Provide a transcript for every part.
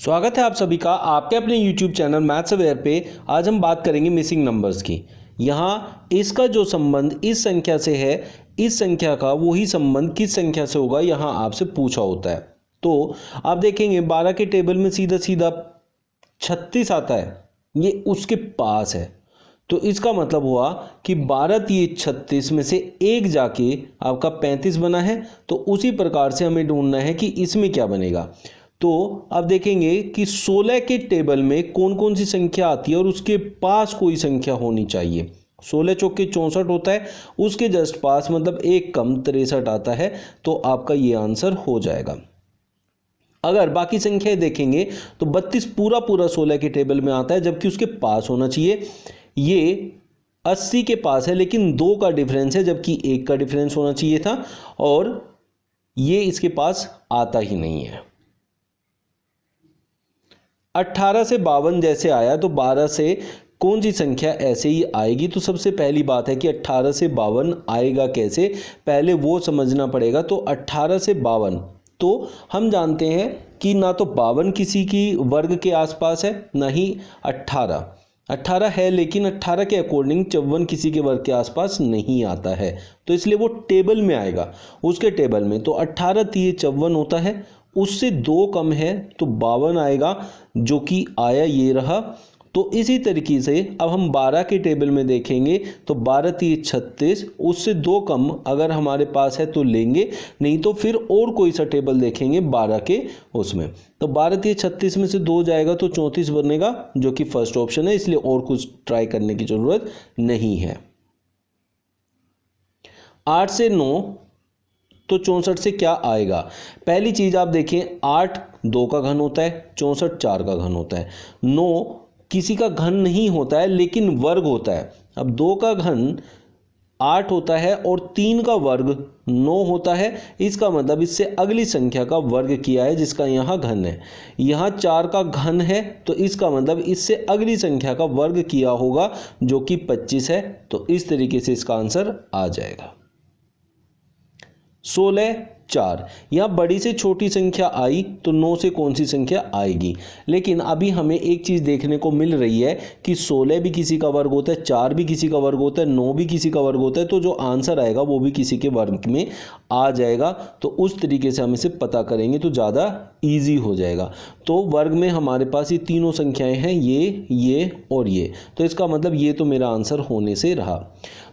स्वागत है आप सभी का आपके अपने YouTube चैनल मैथ्स अवेयर पे। आज हम बात करेंगे मिसिंग नंबर्स की। यहाँ इसका जो संबंध इस संख्या से है, इस संख्या का वही संबंध किस संख्या से होगा, यहाँ आपसे पूछा होता है। तो आप देखेंगे 12 के टेबल में सीधा सीधा 36 आता है, ये उसके पास है। तो इसका मतलब हुआ कि 12 तिये 36 में से एक जाके आपका 35 बना है। तो उसी प्रकार से हमें ढूंढना है कि इसमें क्या बनेगा। तो आप देखेंगे कि 16 के टेबल में कौन कौन सी संख्या आती है और उसके पास कोई संख्या होनी चाहिए। 16 चौके 64 होता है, उसके जस्ट पास मतलब एक कम 63 आता है। तो आपका ये आंसर हो जाएगा। अगर बाकी संख्याएं देखेंगे तो 32 पूरा 16 के टेबल में आता है, जबकि उसके पास होना चाहिए। ये 80 के पास है, लेकिन 2 का डिफरेंस है, जबकि 1 का डिफरेंस होना चाहिए था, और ये इसके पास आता ही नहीं है। 18 से 52 जैसे आया, तो 12 से कौन सी संख्या ऐसे ही आएगी। तो सबसे पहली बात है कि 18 से 52 आएगा कैसे, पहले वो समझना पड़ेगा। तो 18 से 52, तो हम जानते हैं कि ना तो 52 किसी की वर्ग के आसपास है, ना ही 18 है, लेकिन 18 के अकॉर्डिंग 54 किसी के वर्ग के आसपास नहीं आता है। तो इसलिए वो टेबल में आएगा, उसके टेबल में। तो 18 तिये 54 होता है, उससे 2 कम है तो 52 आएगा, जो कि आया ये रहा। तो इसी तरीके से अब हम 12 के टेबल में देखेंगे तो 12 तिये 36, उससे 2 कम अगर हमारे पास है तो लेंगे, नहीं तो फिर और कोई सा टेबल देखेंगे 12 के उसमें। तो 12 तिये 36 में से 2 जाएगा तो 34 बनेगा, जो कि फर्स्ट ऑप्शन है, इसलिए और कुछ ट्राई करने की जरूरत नहीं है। 8 से 9, तो 64 से क्या आएगा। पहली चीज आप देखें, 8 2 का घन होता है, 64 4 का घन होता है। 9 किसी का घन नहीं होता है, लेकिन वर्ग होता है। अब 2 का घन 8 होता है और 3 का वर्ग 9 होता है। इसका मतलब इससे अगली संख्या का वर्ग किया है, जिसका यहाँ घन है। यहाँ 4 का घन है, तो इसका मतलब इससे अगली संख्या का वर्ग किया होगा, जो कि 25 है। तो इस तरीके से इसका आंसर आ जाएगा। 16 4, यहाँ बड़ी से छोटी संख्या आई तो 9 से कौन सी संख्या आएगी। लेकिन अभी हमें एक चीज़ देखने को मिल रही है कि 16 भी किसी का वर्ग होता है, 4 भी किसी का वर्ग होता है, 9 भी किसी का वर्ग होता है। तो जो आंसर आएगा वो भी किसी के वर्ग में आ जाएगा। तो उस तरीके से हम इसे पता करेंगे तो ज़्यादा ईजी हो जाएगा। तो वर्ग में हमारे पास ये तीनों संख्याएँ हैं, ये और ये। तो इसका मतलब ये तो मेरा आंसर होने से रहा।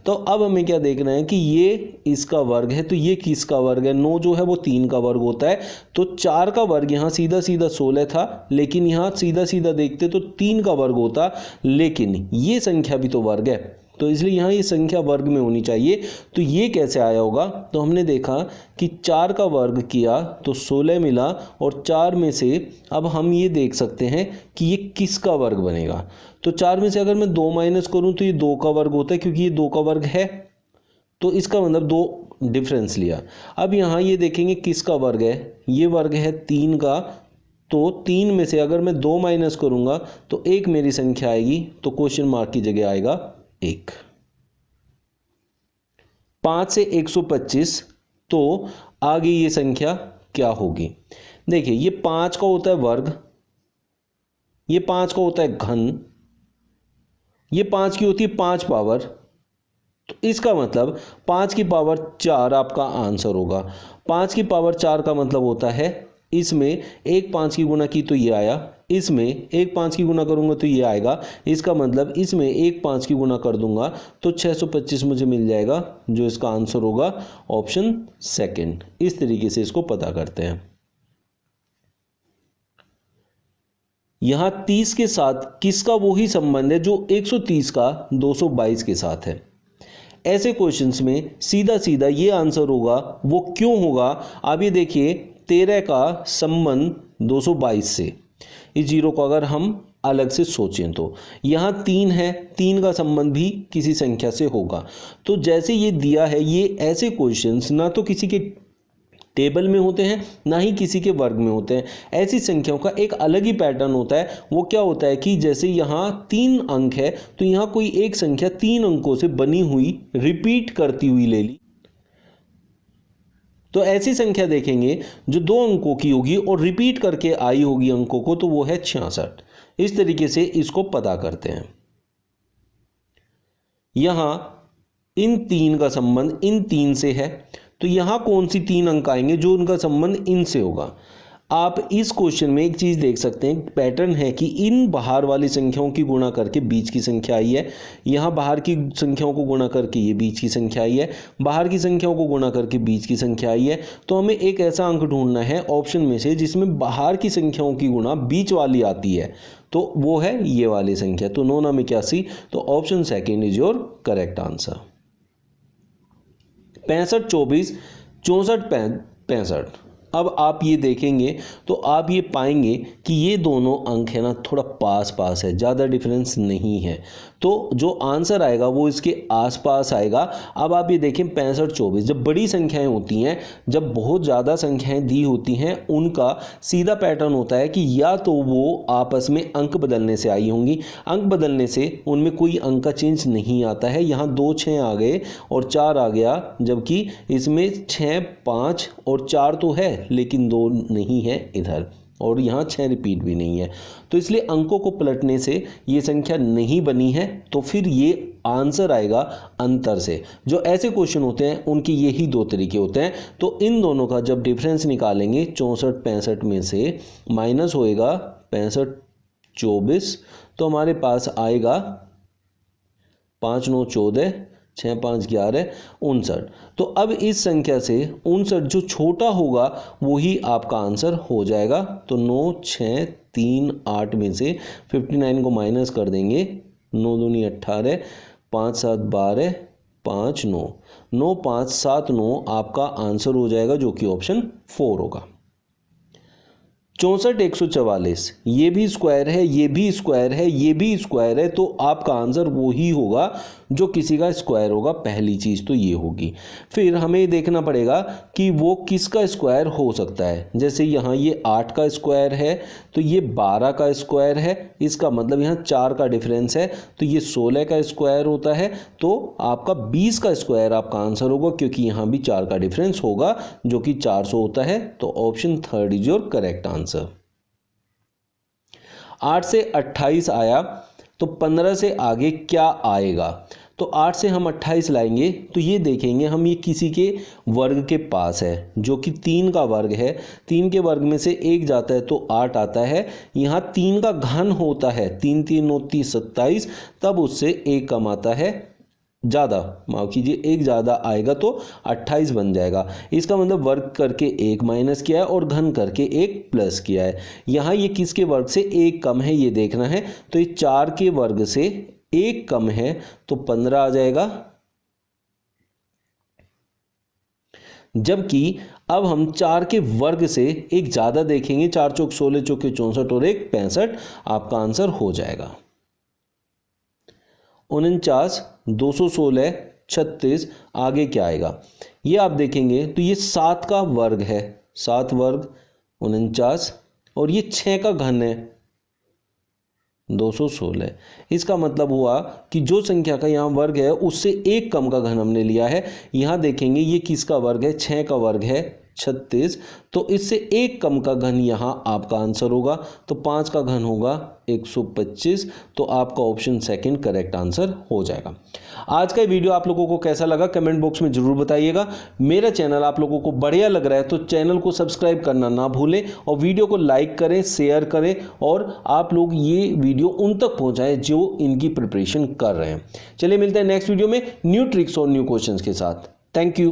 तो अब हमें क्या देखना है कि ये इसका वर्ग है, तो ये किसका वर्ग है। 9 जो है वो 3 का वर्ग होता है। तो 4 का वर्ग यहाँ सीधा सीधा 16 था, लेकिन यहाँ सीधा सीधा देखते तो 3 का वर्ग होता, लेकिन ये संख्या भी तो वर्ग है, तो इसलिए यहाँ ये संख्या वर्ग में होनी चाहिए। तो ये कैसे आया होगा। तो हमने देखा कि 4 का वर्ग किया तो 16 मिला, और 4 में से अब हम ये देख सकते हैं कि ये किसका वर्ग बनेगा। तो 4 में से अगर मैं 2 माइनस करूँ तो ये 2 का वर्ग होता है, क्योंकि ये 2 का वर्ग है। तो इसका मतलब 2 डिफरेंस लिया। अब यहाँ ये देखेंगे किसका वर्ग है, ये वर्ग है 3 का। तो 3 में से अगर मैं 2 माइनस करूँगा तो 1 मेरी संख्या आएगी, तो क्वेश्चन मार्क की जगह आएगा 1। 5 से 125, तो आगे ये संख्या क्या होगी। देखिए, ये 5 का होता है वर्ग, ये 5 का होता है घन, ये 5 की होती है 5 पावर। तो इसका मतलब 5 की पावर 4 आपका आंसर होगा। 5 की पावर 4 का मतलब होता है इसमें 1 5 की गुणा की तो ये आया, इसमें 1 5 की गुणा करूंगा तो ये आएगा। इसका मतलब इसमें 1 5 की गुणा कर दूंगा तो 625 मुझे मिल जाएगा, जो इसका आंसर होगा ऑप्शन सेकंड। इस तरीके से इसको पता करते हैं। यहाँ 30 के साथ किसका वही संबंध है जो 130 का 222 के साथ है। ऐसे क्वेश्चंस में सीधा सीधा ये आंसर होगा। वो क्यों होगा, आप ये देखिए, 13 का संबंध 222 से, इस जीरो को अगर हम अलग से सोचें तो यहाँ 3 है, 3 का संबंध भी किसी संख्या से होगा। तो जैसे ये दिया है, ये ऐसे क्वेश्चंस ना तो किसी के टेबल में होते हैं, ना ही किसी के वर्ग में होते हैं। ऐसी संख्याओं का एक अलग ही पैटर्न होता है। वो क्या होता है कि जैसे यहाँ 3 अंक है, तो यहाँ कोई एक संख्या 3 अंकों से बनी हुई रिपीट करती हुई ले ली, तो ऐसी संख्या देखेंगे जो 2 अंकों की होगी और रिपीट करके आई होगी अंकों को, तो वो है 66। इस तरीके से इसको पता करते हैं। यहां इन 3 का संबंध इन 3 से है, तो यहां कौन सी 3 अंक आएंगे जो उनका संबंध इनसे होगा। आप इस क्वेश्चन में एक चीज देख सकते हैं, पैटर्न है कि इन बाहर वाली संख्याओं की गुणा करके बीच की संख्या आई है, यहाँ बाहर की संख्याओं को गुणा करके ये बीच की संख्या आई है, बाहर की संख्याओं को गुणा करके बीच की संख्या आई है। तो हमें एक ऐसा अंक ढूंढना है ऑप्शन में से जिसमें बाहर की संख्याओं की गुणा बीच वाली आती है, तो वो है ये वाली संख्या। तो 9 9 81, तो option second is your correct answer. 65 24 64 65। अब आप ये देखेंगे तो आप ये पाएंगे कि ये दोनों अंक है ना थोड़ा पास पास है, ज़्यादा डिफरेंस नहीं है, तो जो आंसर आएगा वो इसके आसपास आएगा। अब आप ये देखें 65 24, जब बड़ी संख्याएं होती हैं, जब बहुत ज़्यादा संख्याएं दी होती हैं, उनका सीधा पैटर्न होता है कि या तो वो आपस में अंक बदलने से आई होंगी, अंक बदलने से उनमें कोई अंक का चेंज नहीं आता है। यहाँ 2 6 आ गए और 4 आ गया, जबकि इसमें 6 5 और 4 तो है लेकिन 2 नहीं है इधर, और यहाँ 6 रिपीट भी नहीं है, तो इसलिए अंकों को पलटने से ये संख्या नहीं बनी है। तो फिर ये आंसर आएगा अंतर से। जो ऐसे क्वेश्चन होते हैं उनके यही 2 तरीके होते हैं। तो इन दोनों का जब डिफरेंस निकालेंगे 64 65 में से माइनस होएगा 65 24, तो हमारे पास आएगा 5 9 14 6 5 11 59। तो अब इस संख्या से 59 जो छोटा होगा वही आपका आंसर हो जाएगा। तो 9 6 3 8 में से 59 को माइनस कर देंगे, 9 दूनी 18 5 7 12 5 9 9 5 7 9 आपका आंसर हो जाएगा, जो कि ऑप्शन 4 होगा। 64 144, ये भी स्क्वायर है, ये भी स्क्वायर है, ये भी स्क्वायर है, तो आपका आंसर वो ही होगा जो किसी का स्क्वायर होगा। पहली चीज़ तो ये होगी। फिर हमें देखना पड़ेगा कि वो किसका स्क्वायर हो सकता है। जैसे यहाँ ये 8 का स्क्वायर है, तो ये 12 का स्क्वायर है, इसका मतलब यहाँ 4 का डिफरेंस है, तो ये 16 का स्क्वायर होता है। तो आपका 20 का स्क्वायर आपका आंसर होगा, क्योंकि यहाँ भी 4 का डिफरेंस होगा जो कि 400 होता है। तो option 3 is your correct answer. 8 से 28 आया, तो 15 से आगे क्या आएगा। तो 8 से हम 28 लाएंगे, तो ये देखेंगे हम ये किसी के वर्ग के पास है, जो कि 3 का वर्ग है। 3 के वर्ग में से 1 जाता है तो 8 आता है। यहाँ 3 का घन होता है, 3 3 9 30 27, तब उससे 1 कम आता है, ज़्यादा माफ कीजिए 1 ज़्यादा आएगा तो 28 बन जाएगा। इसका मतलब वर्ग करके 1 माइनस किया है और घन करके 1 प्लस किया है। यहाँ ये किसके वर्ग से 1 कम है ये देखना है, तो ये 4 के वर्ग से 1 कम है, तो 15 आ जाएगा। जबकि अब हम 4 के वर्ग से 1 ज़्यादा देखेंगे, 4 चौक 16 चौके 64 और 1 65, आपका आंसर हो जाएगा 49 216 36। आगे क्या आएगा ये आप देखेंगे, तो ये 7 का वर्ग है, 7 वर्ग 49, और ये 6 का घन है 216। इसका मतलब हुआ कि जो संख्या का यहाँ वर्ग है उससे 1 कम का घन हमने लिया है। यहाँ देखेंगे ये किसका वर्ग है, 6 का वर्ग है 36, तो इससे 1 कम का घन यहाँ आपका आंसर होगा। तो 5 का घन होगा 125, तो आपका ऑप्शन सेकंड करेक्ट आंसर हो जाएगा। आज का वीडियो आप लोगों को कैसा लगा कमेंट बॉक्स में जरूर बताइएगा। मेरा चैनल आप लोगों को बढ़िया लग रहा है तो चैनल को सब्सक्राइब करना ना भूलें, और वीडियो को लाइक करें, शेयर करें, और आप लोग ये वीडियो उन तक पहुंचाएं जो इनकी प्रिपरेशन कर रहे हैं। चलिए मिलते हैं नेक्स्ट वीडियो में न्यू ट्रिक्स और न्यू क्वेश्चंस के साथ। Thank you.